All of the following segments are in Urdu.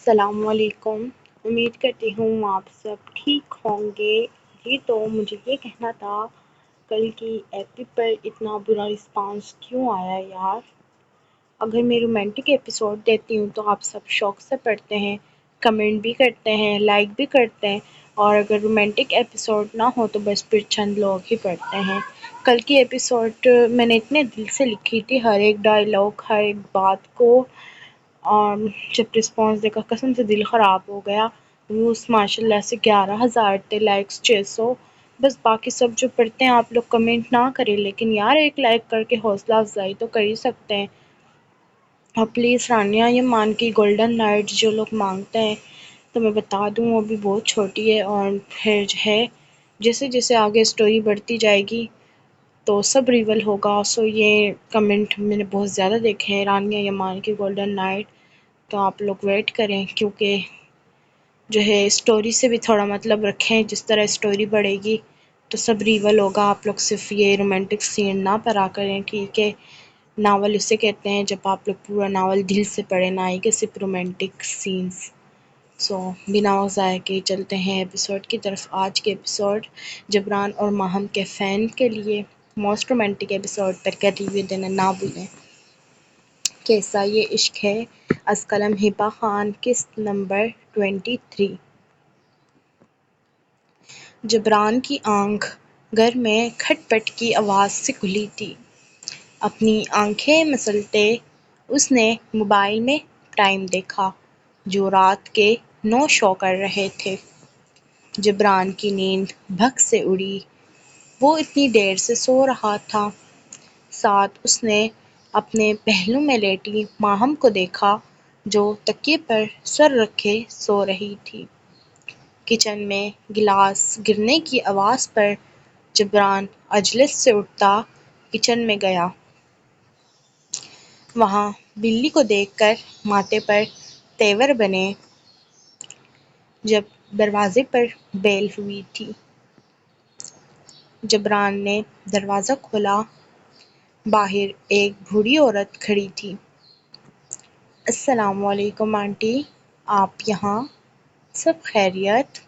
السلام علیکم۔ امید کرتی ہوں آپ سب ٹھیک ہوں گے۔ جی تو مجھے یہ کہنا تھا، کل کی ایپی پر اتنا برا رسپانس کیوں آیا یار؟ اگر میں رومانٹک ایپیسوڈ دیتی ہوں تو آپ سب شوق سے پڑھتے ہیں، کمنٹ بھی کرتے ہیں، لائک بھی کرتے ہیں، اور اگر رومانٹک ایپیسوڈ نہ ہو تو بس پھر چند لوگ ہی پڑھتے ہیں۔ کل کی ایپیسوڈ میں نے اتنے دل سے لکھی تھی، ہر ایک ڈائلاگ، ہر ایک بات کو، اور جب رسپانس دیکھا قسم سے دل خراب ہو گیا۔ ویوز ماشاء اللہ سے 11,000 تھے، لائکس 600۔ بس باقی سب جو پڑھتے ہیں آپ لوگ کمنٹ نہ کریں، لیکن یار ایک لائک کر کے حوصلہ افزائی تو کر ہی سکتے ہیں۔ اور پلیز رانیہ یمان کی گولڈن نائٹ جو لوگ مانگتے ہیں تو میں بتا دوں وہ بھی بہت چھوٹی ہے، اور پھر جو ہے جیسے جیسے آگے اسٹوری بڑھتی جائے گی تو سب ریول ہوگا۔ سو یہ کمنٹ میں نے بہت زیادہ دیکھے ہیں، رانیہ یمان کی گولڈن نائٹ، تو آپ لوگ ویٹ کریں، کیونکہ جو ہے اسٹوری سے بھی تھوڑا مطلب رکھیں، جس طرح اسٹوری بڑھے گی تو سب ریول ہوگا۔ آپ لوگ صرف یہ رومانٹک سین نہ پڑھا کریں، ٹھیک ہے؟ ناول اسے کہتے ہیں جب آپ لوگ پورا ناول دل سے پڑھیں، نہ ہی کہ صرف رومانٹک سینز۔ سو بنا وقت ضائع کے چلتے ہیں ایپیسوڈ کی طرف۔ آج کے ایپیسوڈ جبران اور ماہم کے فین کے لیے موسٹ رومانٹک ایپیسوڈ پر کا ریویو دینا نہ بھولیں۔ کیسا یہ عشق ہے، از قلم ہبہ خان، قسط نمبر 23۔ جبران کی آنکھ گھر میں کھٹ پٹ کی آواز سے کھلی تھی۔ اپنی آنکھیں مسلتے اس نے موبائل میں ٹائم دیکھا جو رات کے 9 شو کر رہے تھے۔ جبران کی نیند بھگ سے اڑی، وہ اتنی دیر سے سو رہا تھا۔ ساتھ اس نے اپنے پہلو میں لیٹی ماہم کو دیکھا جو تکیے پر سر رکھے سو رہی تھی۔ کچن میں گلاس گرنے کی آواز پر جبران عجلت سے اٹھتا کچن میں گیا۔ وہاں بلی کو دیکھ کر ماتھے پر تیور بنے۔ جب دروازے پر بیل ہوئی تھی، جبران نے دروازہ کھولا۔ باہر ایک بوڑھی عورت کھڑی تھی۔ السلام علیکم آنٹی، آپ یہاں؟ سب خیریت؟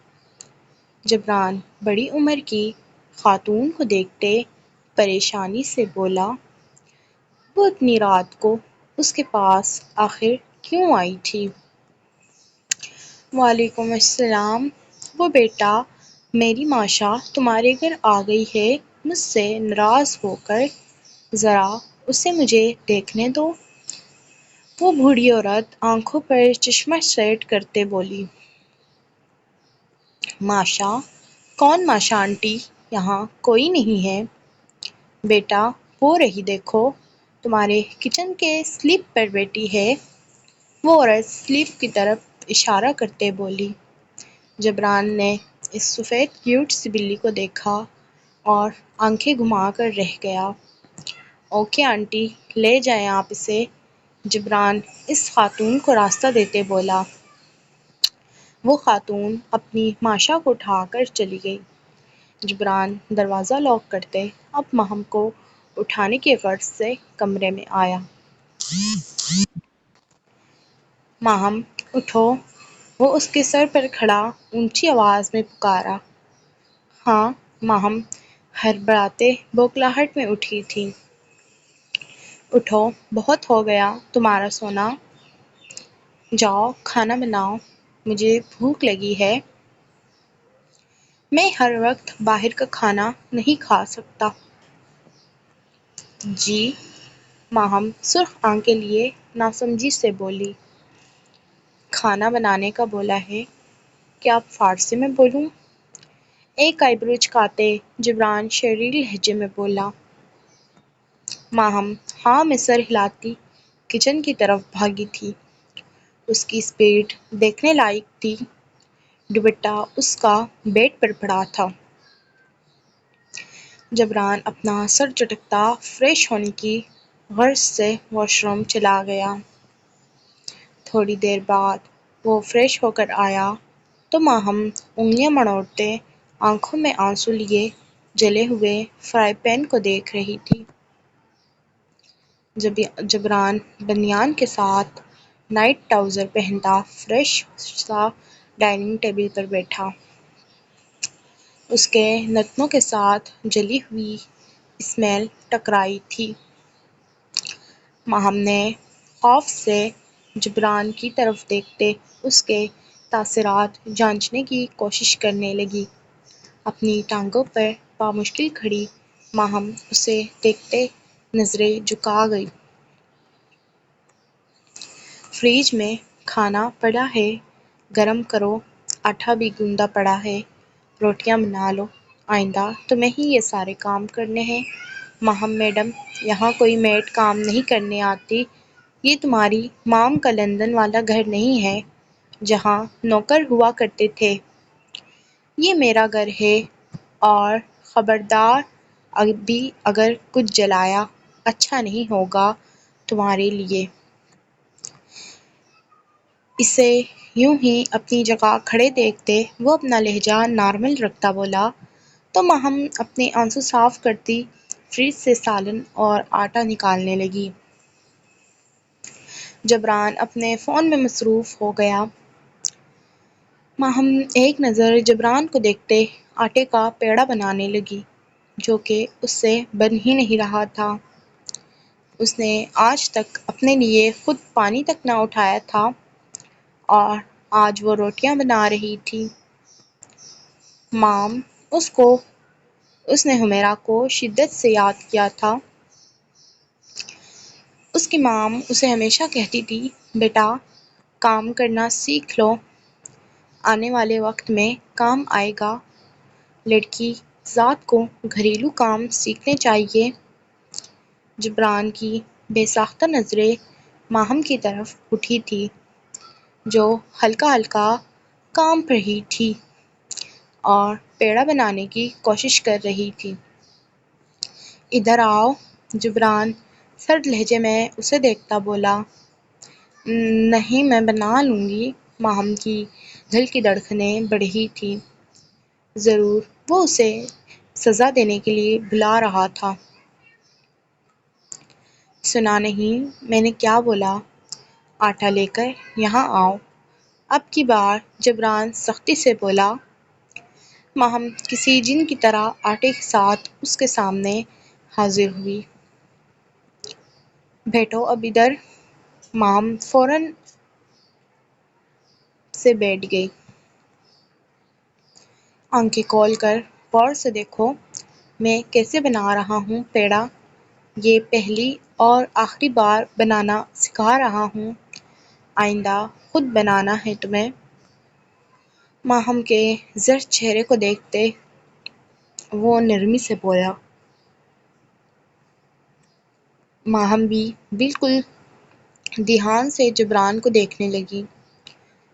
جبران بڑی عمر کی خاتون کو دیکھتے پریشانی سے بولا۔ وہ اتنی رات کو اس کے پاس آخر کیوں آئی تھی؟ وعلیکم السلام۔ وہ بیٹا میری ماشا تمہارے گھر آ گئی ہے مجھ سے ناراض ہو کر، ذرا اسے مجھے دیکھنے دو۔ وہ بوڑھی عورت آنکھوں پر چشمہ سیٹ کرتے بولی۔ ماشا؟ کون ماشا آنٹی؟ یہاں کوئی نہیں ہے۔ بیٹا وہ رہی دیکھو، تمہارے کچن کے سلیپ پر بیٹی ہے۔ وہ عورت سلیپ کی طرف اشارہ کرتے بولی۔ جبران نے اس سفید کیوٹ سی بلی کو دیکھا اور آنکھیں گھما کر رہ گیا۔ اوکے آنٹی، لے جائیں آپ اسے، جبران اس خاتون کو راستہ دیتے بولا۔ وہ خاتون اپنی ماشا کو اٹھا کر چلی گئی۔ جبران دروازہ لاک کرتے اب ماہم کو اٹھانے کی غرض سے کمرے میں آیا۔ ماہم اٹھو، وہ اس کے سر پر کھڑا اونچی آواز میں پکارا۔ ہاں، ماہم ہڑبڑاتے بوکھلاہٹ میں اٹھی تھی۔ اٹھو، بہت ہو گیا تمہارا سونا، جاؤ کھانا بناؤ، مجھے بھوک لگی ہے۔ میں ہر وقت باہر کا کھانا نہیں کھا سکتا۔ جی؟ ماہم سرخ آنکھیں لیے ناسمجھی سے بولی۔ کھانا بنانے کا بولا ہے، کیا آپ فارسی میں بولوں؟ ایک آئی برو چکاتے جبران شرریل لہجے میں بولا۔ ماہم ہاں میں سر ہلاتی کچن کی طرف بھاگی تھی۔ اس کی سپیڈ دیکھنے لائق تھی۔ دوپٹہ اس کا بیڈ پر پڑا تھا۔ جبران اپنا سر جھٹکتا فریش ہونے کی غرض سے واش روم چلا گیا۔ تھوڑی دیر بعد وہ فریش ہو کر آیا تو ماہم انگلیاں مڑوڑتے آنکھوں میں آنسو لیے جلے ہوئے فرائی پین کو دیکھ رہی تھی۔ جبران بنیان کے ساتھ نائٹ ٹراؤزر پہنتا فریش سا ڈائننگ ٹیبل پر بیٹھا۔ اس کے نتنوں کے ساتھ جلی ہوئی اسمیل ٹکرائی تھی۔ ماہم نے خوف سے جبران کی طرف دیکھتے اس کے تاثرات جانچنے کی کوشش کرنے لگی۔ اپنی ٹانگوں پر بامشکل کھڑی ماہم اسے دیکھتے نظریں جھکا گئی۔ فریج میں کھانا پڑا ہے، گرم کرو، آٹا بھی گندا پڑا ہے، روٹیاں بنا لو، آئندہ تمہیں ہی یہ سارے کام کرنے ہیں۔ ماہم میڈم، یہاں کوئی میڈ کام نہیں کرنے آتی، یہ تمہاری مام کا لندن والا گھر نہیں ہے جہاں نوکر ہوا کرتے تھے، یہ میرا گھر ہے، اور خبردار ابھی اگر کچھ جلایا اچھا نہیں ہوگا تمہارے لیے۔ اسے یوں ہی اپنی جگہ کھڑے دیکھتے وہ اپنا لہجہ نارمل رکھتا بولا تو ماہم اپنے آنسو صاف کرتی فریج سے سالن اور آٹا نکالنے لگی۔ جبران اپنے فون میں مصروف ہو گیا۔ ماہم ایک نظر جبران کو دیکھتے آٹے کا پیڑا بنانے لگی جو کہ اس سے بن ہی نہیں رہا تھا۔ اس نے آج تک اپنے لیے خود پانی تک نہ اٹھایا تھا اور آج وہ روٹیاں بنا رہی تھی۔ مام اس نے حمیرہ کو شدت سے یاد کیا تھا۔ اس کی مام اسے ہمیشہ کہتی تھی، بیٹا کام کرنا سیکھ لو، آنے والے وقت میں کام آئے گا۔ لڑکی ذات کو گھریلو کام سیکھنے چاہیے۔ جبران کی بے ساختہ نظریں ماہم کی طرف اٹھی تھی جو ہلکا ہلکا کانپ رہی تھی اور پیڑا بنانے کی کوشش کر رہی تھی۔ ادھر آؤ، جبران سرد لہجے میں اسے دیکھتا بولا۔ نہیں میں بنا لوں گی۔ ماہم کی دل کی دھڑکنیں بڑھ رہی تھیں۔ ضرور وہ اسے سزا دینے کے لیے بلا رہا تھا۔ سنا نہیں میں نے کیا بولا؟ آٹا لے کر یہاں آؤ۔ اب کی بار جبران سختی سے بولا۔ ماہم کسی جن کی طرح آٹے کے ساتھ اس کے سامنے حاضر ہوئی۔ بیٹھو اب ادھر۔ ماہم فوراً سے بیٹھ گئی۔ آنکھیں کھول کر غور سے دیکھو میں کیسے بنا رہا ہوں پیڑا۔ یہ پہلی اور آخری بار بنانا سکھا رہا ہوں، آئندہ خود بنانا ہے تمہیں۔ ماہم کے زرد چہرے کو دیکھتے وہ نرمی سے بولا۔ ماہم بھی بالکل دھیان سے جبران کو دیکھنے لگی۔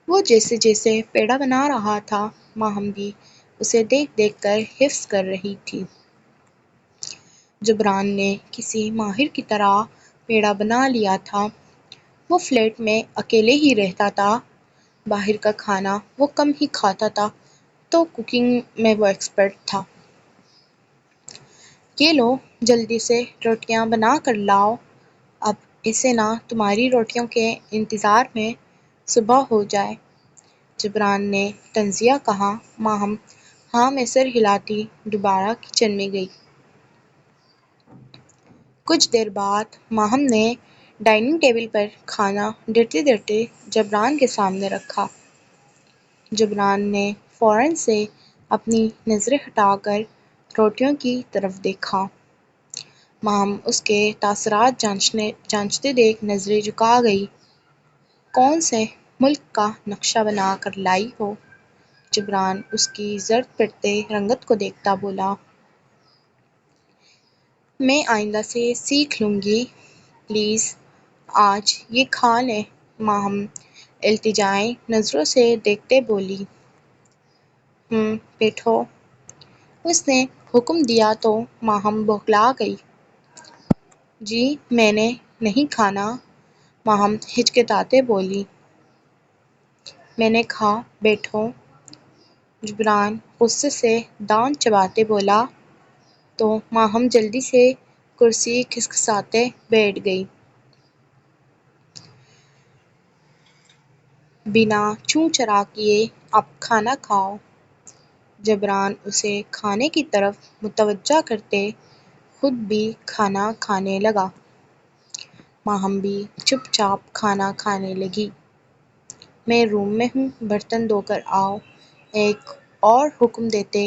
وہ جیسے جیسے پیڑا بنا رہا تھا ماہم بھی اسے دیکھ دیکھ کر حفظ کر رہی تھی۔ جبران نے کسی ماہر کی طرح پیڑا بنا لیا تھا۔ وہ فلیٹ میں اکیلے ہی رہتا تھا، باہر کا کھانا وہ کم ہی کھاتا تھا تو کوکنگ میں وہ ایکسپرٹ تھا۔ یہ لو جلدی سے روٹیاں بنا کر لاؤ، اب ایسے نہ تمہاری روٹیوں کے انتظار میں صبح ہو جائے۔ جبران نے طنزیہ کہا۔ ماہم ہاں میں سر ہلاتی دوبارہ کچن میں گئی۔ کچھ دیر بعد ماہم نے ڈائننگ ٹیبل پر کھانا ڈرتے ڈرتے جبران کے سامنے رکھا۔ جبران نے فوراً سے اپنی نظریں ہٹا کر روٹیوں کی طرف دیکھا۔ ماہم اس کے تاثرات جانچتے دیکھ نظریں جھکا گئی۔ کون سے ملک کا نقشہ بنا کر لائی ہو؟ جبران اس کی زرد پڑتے رنگت کو دیکھتا بولا۔ میں آئندہ سے سیکھ لوں گی، پلیز آج یہ کھا لیں۔ ماہم التجائی نظروں سے دیکھتے بولی۔ بیٹھو۔ اس نے حکم دیا تو ماہم بوکھلا گئی۔ جی میں نے نہیں کھانا، ماہم ہچکچاتے بولی۔ میں نے کہا بیٹھو۔ جبران غصے سے دانت چباتے بولا تو ماہم جلدی سے کرسی کھسکساتے بیٹھ گئی۔ بنا چوں چرا کیے اب کھانا کھاؤ۔ جبران اسے کھانے کی طرف متوجہ کرتے خود بھی کھانا کھانے لگا۔ ماہم بھی چپ چاپ کھانا کھانے لگی۔ میں روم میں ہوں، برتن دھو کر آؤ، ایک اور حکم دیتے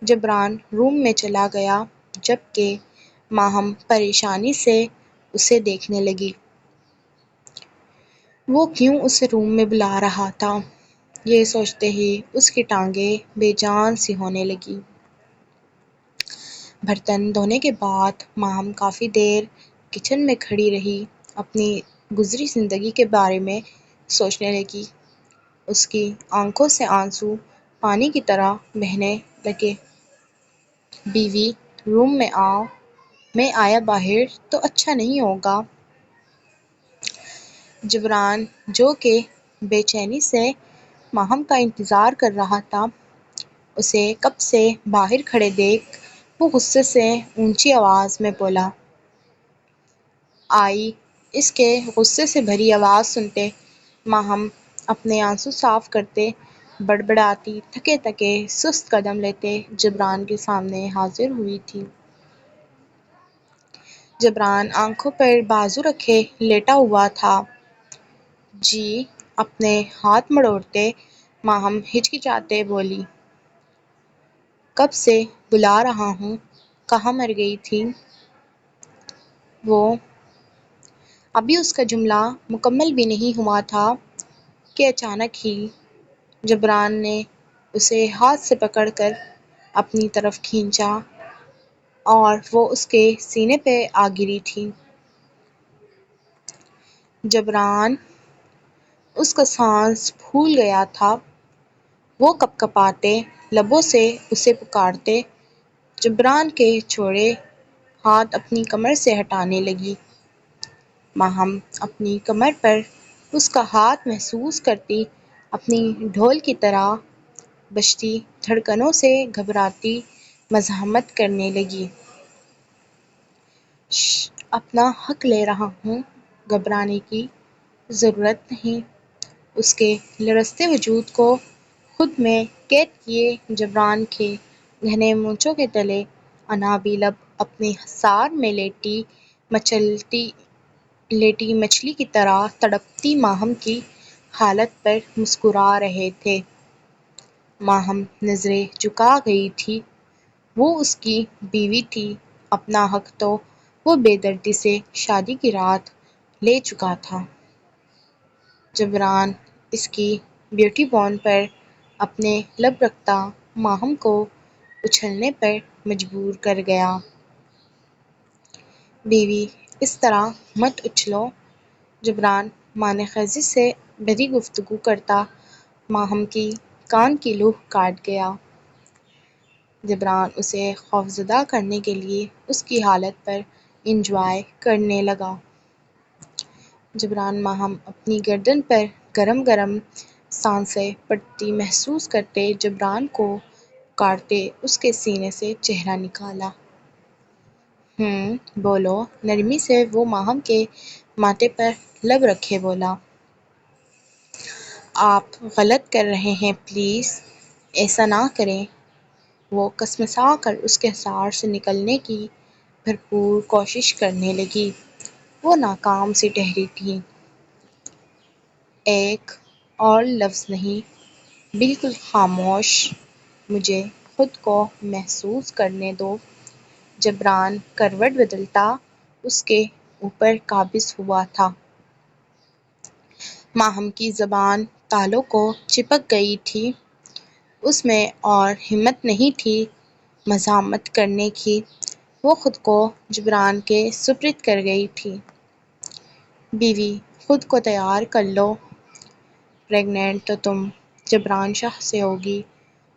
جبران روم میں چلا گیا، جبکہ ماہم پریشانی سے اسے دیکھنے لگی۔ وہ کیوں اسے روم میں بلا رہا تھا، یہ سوچتے ہی اس کی ٹانگیں بے جان سی ہونے لگیں۔ برتن دھونے کے بعد ماہم کافی دیر کچن میں کھڑی رہی، اپنی گزری زندگی کے بارے میں سوچنے لگی۔ اس کی آنکھوں سے آنسو پانی کی طرح بہنے لگے۔ بیوی، روم میں آؤ، میں آیا باہر تو اچھا نہیں ہوگا۔ جبران، جو کہ بے چینی سے ماہم کا انتظار کر رہا تھا، اسے کب سے باہر کھڑے دیکھ وہ غصے سے اونچی آواز میں بولا۔ آئی۔ اس کے غصے سے بھری آواز سنتے ماہم اپنے آنسو صاف کرتے بڑبڑاتی تھکے تھکے سست قدم لیتے جبران کے سامنے حاضر ہوئی تھی۔ جبران آنکھوں پر بازو رکھے لیٹا ہوا تھا۔ جی، اپنے ہاتھ مڑوڑتے ماہم ہچکچاتے بولی۔ کب سے بلا رہا ہوں، کہاں مر گئی تھی؟ وہ ابھی اس کا جملہ مکمل بھی نہیں ہوا تھا کہ اچانک ہی جبران نے اسے ہاتھ سے پکڑ کر اپنی طرف کھینچا اور وہ اس کے سینے پہ آ گری تھی۔ جبران، اس کا سانس پھول گیا تھا۔ وہ کپکپاتے لبوں سے اسے پکارتے جبران کے چھوڑے ہاتھ اپنی کمر سے ہٹانے لگی۔ ماہم اپنی کمر پر اس کا ہاتھ محسوس کرتی اپنی ڈھول کی طرح بجتی دھڑکنوں سے گھبراتی مزاحمت کرنے لگی۔ شش، اپنا حق لے رہا ہوں، گھبرانے کی ضرورت نہیں۔ اس کے لرزتے وجود کو خود میں قید کیے جبران کے گھنے مونچھوں کے تلے انابی لب اپنی حصار میں لیٹی مچھلی کی طرح تڑپتی ماہم کی حالت پر مسکرا رہے تھے۔ ماہم نظریں جھکا گئی تھی۔ وہ اس کی بیوی تھی، اپنا حق تو وہ بے دردی سے شادی کی رات لے چکا تھا۔ جبران اس کی بیوٹی بون پر اپنے لب رکھتا ماہم کو اچھلنے پر مجبور کر گیا۔ بیوی، اس طرح مت اچھلو۔ جبران معنی خیزی سے بھری گفتگو کرتا ماہم کی کان کی لو کاٹ گیا۔ جبران اسے خوفزدہ کرنے کے لیے اس کی حالت پر انجوائے کرنے لگا۔ جبران ماہم اپنی گردن پر گرم گرم سانسیں پڑتی محسوس کرتے جبران کو پکارتے اس کے سینے سے چہرہ نکالا۔ بولو، نرمی سے وہ ماہم کے ماتھے پر لب رکھے بولا۔ آپ غلط کر رہے ہیں، پلیز ایسا نہ کریں۔ وہ کسمسا کر اس کے حصار سے نکلنے کی بھرپور کوشش کرنے لگی۔ وہ ناکام سی ٹھہری تھی۔ ایک اور لفظ نہیں، بالکل خاموش، مجھے خود کو محسوس کرنے دو۔ جبران کروٹ بدلتا اس کے اوپر قابض ہوا تھا۔ ماہم کی زبان تالوں کو چپک گئی تھی۔ اس میں اور ہمت نہیں تھی مزاحمت کرنے کی۔ وہ خود کو جبران کے سپرد کر گئی تھی۔ بیوی، خود کو تیار کر لو۔ پریگننٹ تو تم جبران شاہ سے ہوگی۔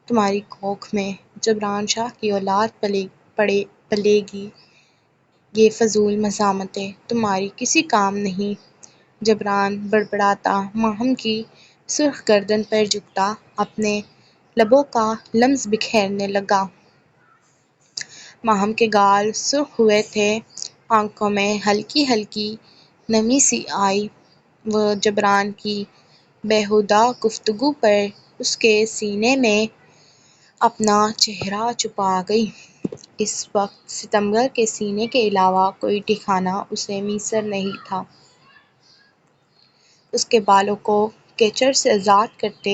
تمہاری کوکھ میں جبران شاہ کی اولاد پلے گی۔ یہ فضول مزاحمتیں تمہاری کسی کام نہیں۔ جبران بڑبڑاتا ماہم کی سرخ گردن پر جھکتا اپنے لبوں کا لمس بکھیرنے لگا۔ ماہم کے گال سرخ ہوئے تھے، آنکھوں میں ہلکی ہلکی نمی سی آئی۔ وہ جبران کی بیہودہ گفتگو پر اس کے سینے میں اپنا چہرہ چھپا گئی۔ اس وقت ستمگر کے سینے کے علاوہ کوئی ٹھکانہ اسے میسر نہیں تھا۔ اس کے بالوں کو کیچڑ سے آزاد کرتے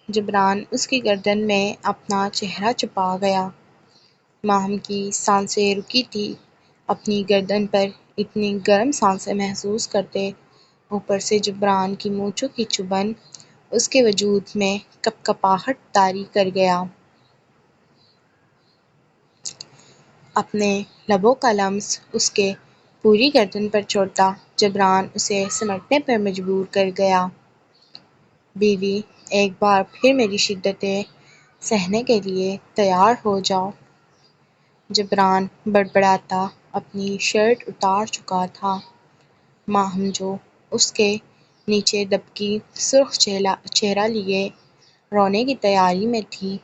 جبران اس کی گردن میں اپنا چہرہ چھپا گیا۔ ماہم کی سانسیں رکی تھیں، اپنی گردن پر اتنی گرم سانسیں محسوس کرتے۔ اوپر سے جبران کی مونچھوں کی چبھن اس کے وجود میں کپکپاہٹ طاری کر گیا۔ اپنے لبوں کا لمس اس کے پوری گردن پر چھوڑتا جبران اسے سمٹنے پر مجبور کر گیا۔ بیوی، ایک بار پھر میری شدتیں سہنے کے لیے تیار ہو جاؤ۔ جبران بڑبڑاتا اپنی شرٹ اتار چکا تھا۔ ماہم جو اس کے نیچے دبکی سرخ چہرہ لیے رونے کی تیاری میں تھی،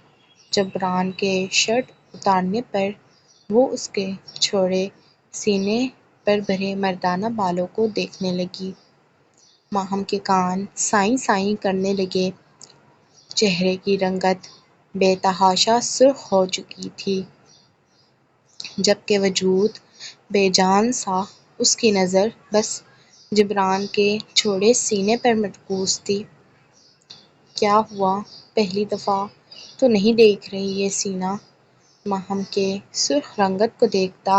جبران کے شرٹ اتارنے پر وہ اس کے چوڑے سینے پر بھرے مردانہ بالوں کو دیکھنے لگی۔ ماہم کے کان سائیں سائیں کرنے لگے۔ چہرے کی رنگت بے تحاشا سرخ ہو چکی تھی، جبکہ وجود بے جان سا۔ اس کی نظر بس جبران کے چوڑے سینے پر مرکوز تھی۔ کیا ہوا؟ پہلی دفعہ تو نہیں دیکھ رہی یہ سینہ؟ ماہم کے سرخ رنگت کو دیکھتا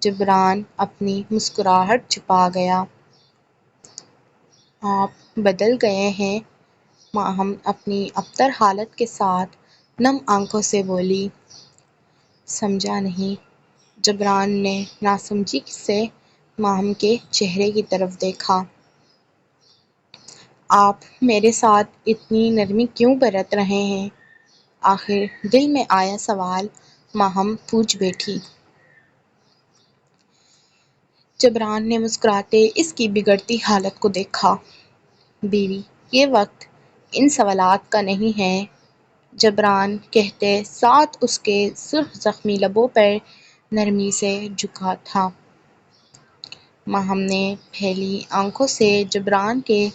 جبران اپنی مسکراہٹ چھپا گیا۔ آپ بدل گئے ہیں، ماہم اپنی ابتر حالت کے ساتھ نم آنکھوں سے بولی۔ سمجھا نہیں۔ جبران نے ناسمجھی سے ماہم کے چہرے کی طرف دیکھا۔ آپ میرے ساتھ اتنی نرمی کیوں برت رہے ہیں؟ آخر دل میں آیا سوال ماہم پوچھ بیٹھی۔ جبران نے مسکراتے اس کی بگڑتی حالت کو دیکھا۔ بیوی، یہ وقت ان سوالات کا نہیں ہے، جبران کہتے ساتھ اس کے سرخ زخمی لبوں پر نرمی سے جھکا تھا۔ ماہم نے پھیلی آنکھوں سے جبران کے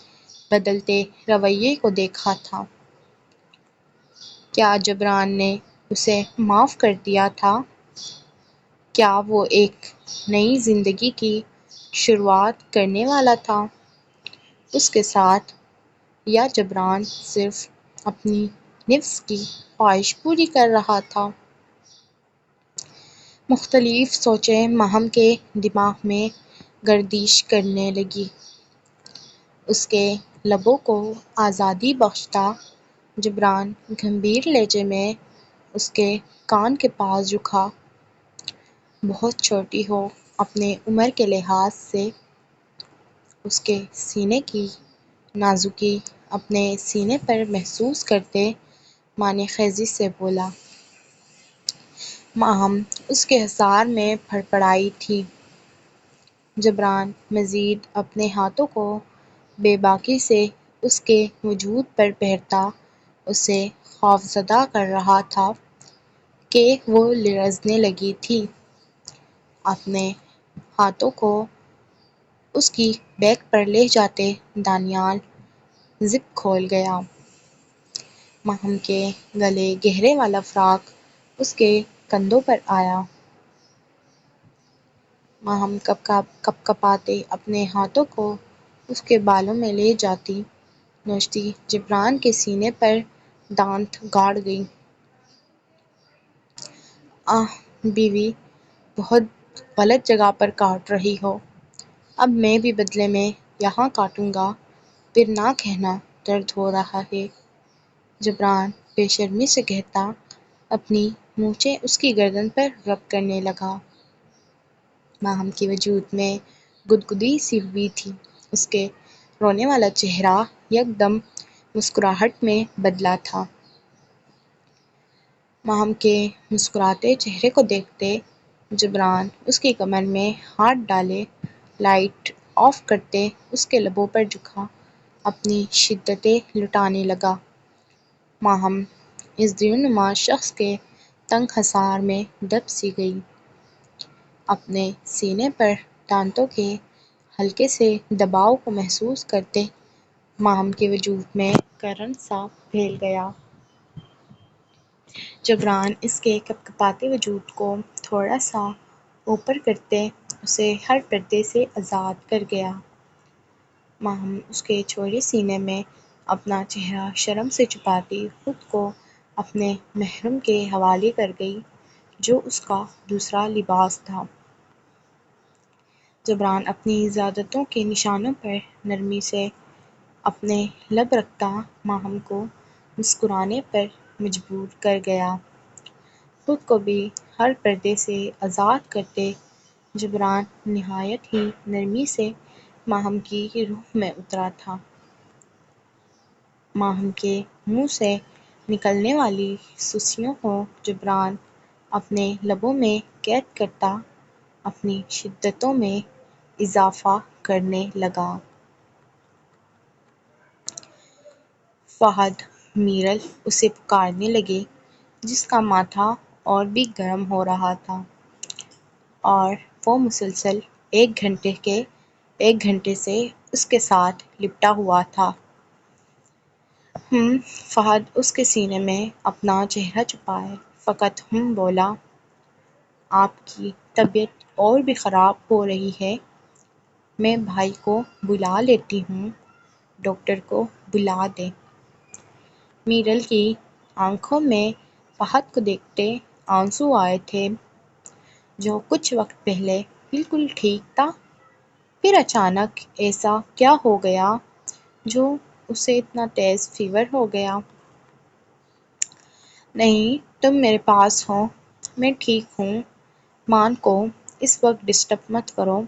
بدلتے رویے کو دیکھا تھا۔ کیا جبران نے اسے معاف کر دیا تھا؟ کیا وہ ایک نئی زندگی کی شروعات کرنے والا تھا اس کے ساتھ، یا جبران صرف اپنی نفس کی خواہش پوری کر رہا تھا؟ مختلف سوچیں ماہم کے دماغ میں گردش کرنے لگیں۔ اس کے لبوں کو آزادی بخشتا جبران گمبھیر لہجے میں اس کے کان کے پاس جھکا۔ بہت چھوٹی ہو اپنے عمر کے لحاظ سے۔ اس کے سینے کی نازکی اپنے سینے پر محسوس کرتے معنی خیزی سے بولا۔ ماہم اس کے حصار میں پڑپڑائی تھی۔ جبران مزید اپنے ہاتھوں کو بے باکی سے اس کے وجود پر پھیرتا اسے خوفزدہ کر رہا تھا کہ وہ لرزنے لگی تھی۔ اپنے ہاتھوں کو اس کی بیک پر لے جاتے دانیال زپ کھول گیا۔ ماہم کے گلے گہرے والا فراق اس کے کندھوں پر آیا۔ ماہم کپکپاتے اپنے ہاتھوں کو اس کے بالوں میں لے جاتی نوچتی جبران کے سینے پر دانت گاڑ گئی۔ آہ بیوی، بہت غلط جگہ پر کاٹ رہی ہو۔ اب میں بھی بدلے میں یہاں کاٹوں گا، پھر نہ کہنا درد ہو رہا ہے، جبران بے شرمی سے کہتا اپنی مونچھیں اس کی گردن پر رب کرنے لگا۔ ماہم کے وجود میں گدگدی سی ہوئی تھی۔ اس کے رونے والا چہرہ یکدم مسکراہٹ میں بدلا تھا۔ ماہم کے مسکراتے چہرے کو دیکھتے جبران اس کی کمر میں ہاتھ ڈالے لائٹ آف کرتے اس کے لبوں پر جھکا اپنی شدتیں لٹانے لگا۔ ماہم اس دیرنما شخص کے تنگ حصار میں دب سی گئی۔ اپنے سینے پر دانتوں کے ہلکے سے دباؤ کو محسوس کرتے ماہم کے وجود میں کرنٹ سا پھیل گیا۔ جبران اس کے کپکپاتے وجود کو تھوڑا سا اوپر کرتے اسے ہر پردے سے آزاد کر گیا۔ ماہم اس کے چوڑے سینے میں اپنا چہرہ شرم سے چھپاتی خود کو اپنے محرم کے حوالے کر گئی جو اس کا دوسرا لباس تھا۔ جبران اپنی زیادتیوں کے نشانوں پر نرمی سے اپنے لب رکھتا ماہم کو مسکرانے پر مجبور کر گیا۔ خود کو بھی ہر پردے سے آزاد کرتے جبران نہایت ہی نرمی سے ماہم کی روح میں اترا تھا۔ ماہم کے منہ سے نکلنے والی سوسیوں کو جبران اپنے لبوں میں قید کرتا اپنی شدتوں میں اضافہ کرنے لگا۔ فہد میرل اسے پکارنے لگے جس کا ماتھا اور بھی گرم ہو رہا تھا اور وہ مسلسل ایک گھنٹے سے اس کے ساتھ لپٹا ہوا تھا۔ فہد اس کے سینے میں اپنا چہرہ چھپائے فقط بولا، آپ کی طبیعت اور بھی خراب ہو رہی ہے، میں بھائی کو بلا لیتی ہوں، ڈاکٹر کو بلا دیں۔ میرل کی آنکھوں میں فہد کو دیکھتے آنسو آئے تھے۔ جو کچھ وقت پہلے بالکل ٹھیک تھا، پھر اچانک ایسا کیا ہو گیا جو اسے اتنا تیز فیور ہو گیا؟ نہیں، تم میرے پاس ہو، میں ٹھیک ہوں، مان کو اس وقت ڈسٹرب مت کرو۔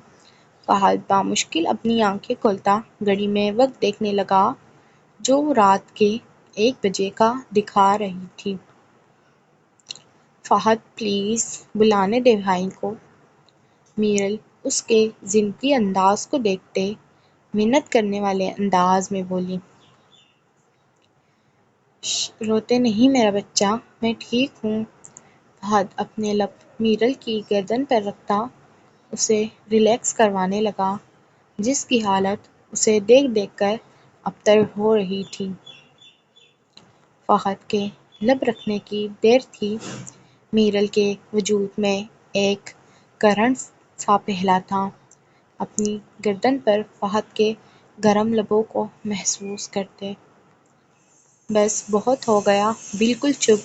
فہد بامشکل اپنی آنکھیں کھولتا گھڑی میں وقت دیکھنے لگا جو رات کے 1 بجے کا دکھا رہی تھی۔ فہد پلیز بلانے دے بھائی کو۔ میرل اس کے زنقی انداز کو دیکھتے منت کرنے والے انداز میں بولی، روتے نہیں میرا بچہ، میں ٹھیک ہوں۔ فہد اپنے لب میرل کی گردن پر رکھتا اسے ریلیکس کروانے لگا جس کی حالت اسے دیکھ دیکھ کر ابتر ہو رہی تھی۔ فہد کے لب رکھنے کی دیر تھی، میرل کے وجود میں ایک کرنٹ سا پھیلا تھا۔ اپنی گردن پر فہد کے گرم لبوں کو محسوس کرتے۔ بس بہت ہو گیا، بالکل چپ۔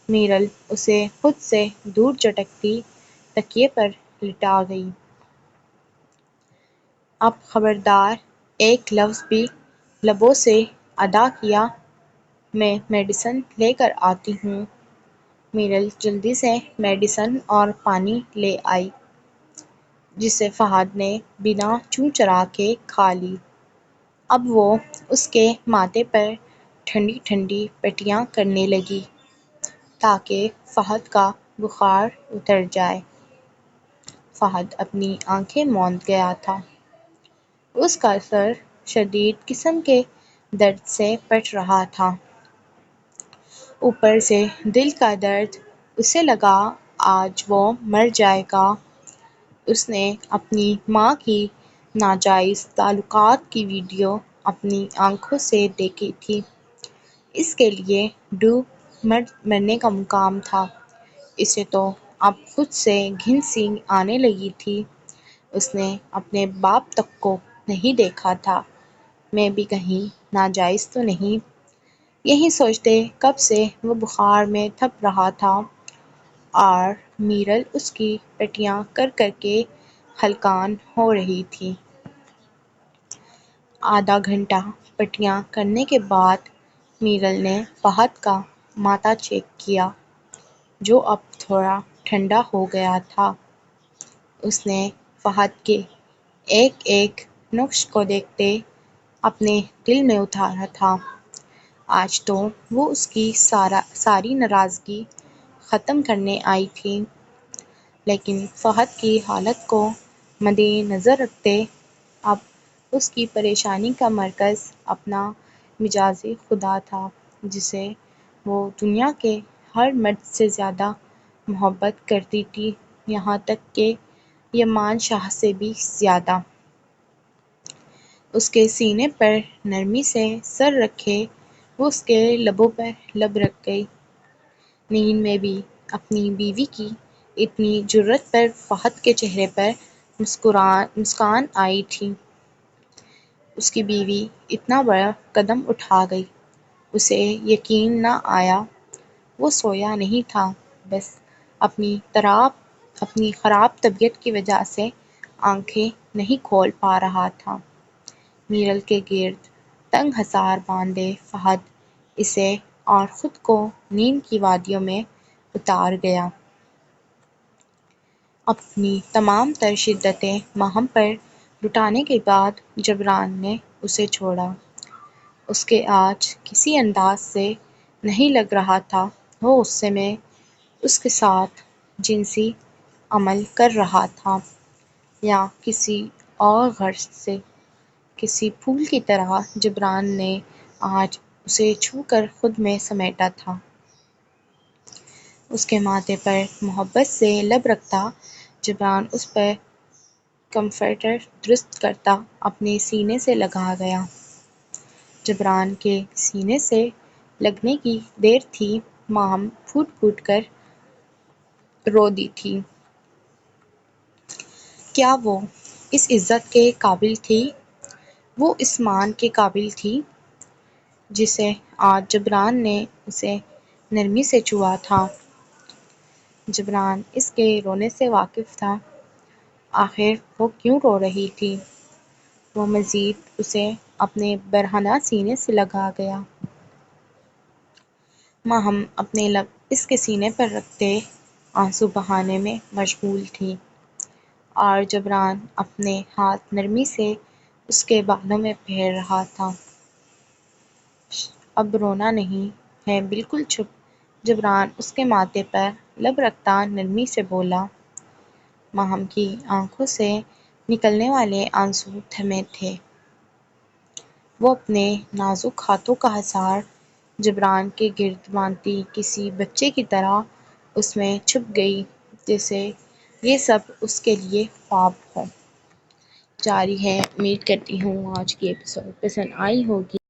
میرل اسے خود سے دور جھٹکتی تکیے پر لٹا گئی۔ اب خبردار ایک لفظ بھی لبوں سے ادا کیا، میں میڈیسن لے کر آتی ہوں۔ میرل جلدی سے میڈیسن اور پانی لے آئی جسے فہد نے بنا چوں چرا کے کھا لی۔ اب وہ اس کے ماتھے پر ٹھنڈی ٹھنڈی پٹیاں کرنے لگی تاکہ فہد کا بخار اتر جائے۔ فہد اپنی آنکھیں موند گیا تھا۔ اس کا سر شدید قسم کے درد سے پھٹ رہا تھا۔ اوپر سے دل کا درد، اسے لگا آج وہ مر جائے گا۔ اس نے اپنی ماں کی ناجائز تعلقات کی ویڈیو اپنی آنکھوں سے دیکھی تھی۔ اس کے لیے ڈوب مرنے کا مقام تھا۔ اسے تو اب خود سے گھن سی آنے لگی تھی۔ اس نے اپنے باپ تک کو نہیں دیکھا تھا، میں بھی کہیں ناجائز تو نہیں؟ یہی سوچتے کب سے وہ بخار میں تڑپ رہا تھا اور میرل اس کی پٹیاں کر کر کے ہلکان ہو رہی تھی۔ آدھا گھنٹہ پٹیاں کرنے کے بعد میرل نے فہد کا ماتھا چیک کیا جو اب تھوڑا ٹھنڈا ہو گیا تھا۔ اس نے فہد کے ایک ایک نقش کو دیکھتے اپنے دل میں اتارا تھا۔ آج تو وہ اس کی ساری ناراضگی ختم کرنے آئی تھی، لیکن فہد کی حالت کو مد نظر رکھتے اب اس کی پریشانی کا مرکز اپنا مجازی خدا تھا جسے وہ دنیا کے ہر مرد سے زیادہ محبت کرتی تھی، یہاں تک کہ یمان شاہ سے بھی زیادہ۔ اس کے سینے پر نرمی سے سر رکھے وہ اس کے لبوں پر لب رکھ گئی۔ نیند میں بھی اپنی بیوی کی اتنی جرأت پر فہد کے چہرے پر مسکان آئی تھی۔ اس کی بیوی اتنا بڑا قدم اٹھا گئی، اسے یقین نہ آیا وہ سویا نہیں تھا، بس اپنی خراب طبیعت کی وجہ سے آنکھیں نہیں کھول پا رہا تھا۔ میرل کے گرد تنگ حصار باندھے فہد اسے اور خود کو نیند کی وادیوں میں اتار گیا۔ اپنی تمام تر شدتیں ماہم پر لٹانے کے بعد جبران نے اسے چھوڑا۔ اس کے آج کسی انداز سے نہیں لگ رہا تھا وہ غصے میں اس کے ساتھ جنسی عمل کر رہا تھا یا کسی اور غرض سے۔ کسی پھول کی طرح جبران نے آج اسے چھو کر خود میں سمیٹا تھا۔ اس کے ماتھے پر محبت سے لب رکھتا جبران اس پر کمفرٹر درست کرتا اپنے سینے سے لگا گیا۔ جبران کے سینے سے لگنے کی دیر تھی ماہم پھوٹ پھوٹ کر رو دی تھی۔ کیا وہ اس عزت کے قابل تھی؟ وہ اس مان کے قابل تھی جسے آج جبران نے اسے نرمی سے چھوا تھا؟ جبران اس کے رونے سے واقف تھا۔ آخر وہ کیوں رو رہی تھی؟ وہ مزید اسے اپنے برہنہ سینے سے لگا گیا۔ ماہم اپنے لب اس کے سینے پر رکھتے آنسو بہانے میں مشغول تھی اور جبران اپنے ہاتھ نرمی سے اس کے بالوں میں پھیر رہا تھا۔ اب رونا نہیں ہے، بالکل چپ۔ جبران اس کے ماتھے پر لب رکھتا نرمی سے بولا۔ ماہم کی آنکھوں سے نکلنے والے آنسو تھمے تھے۔ وہ اپنے نازک ہاتھوں کا حصار جبران کے گرد باندھتی کسی بچے کی طرح اس میں چھپ گئی جیسے یہ سب اس کے لیے خواب ہو۔ جاری ہے۔ امید کرتی ہوں آج کی ایپیسوڈ پسند آئی ہوگی۔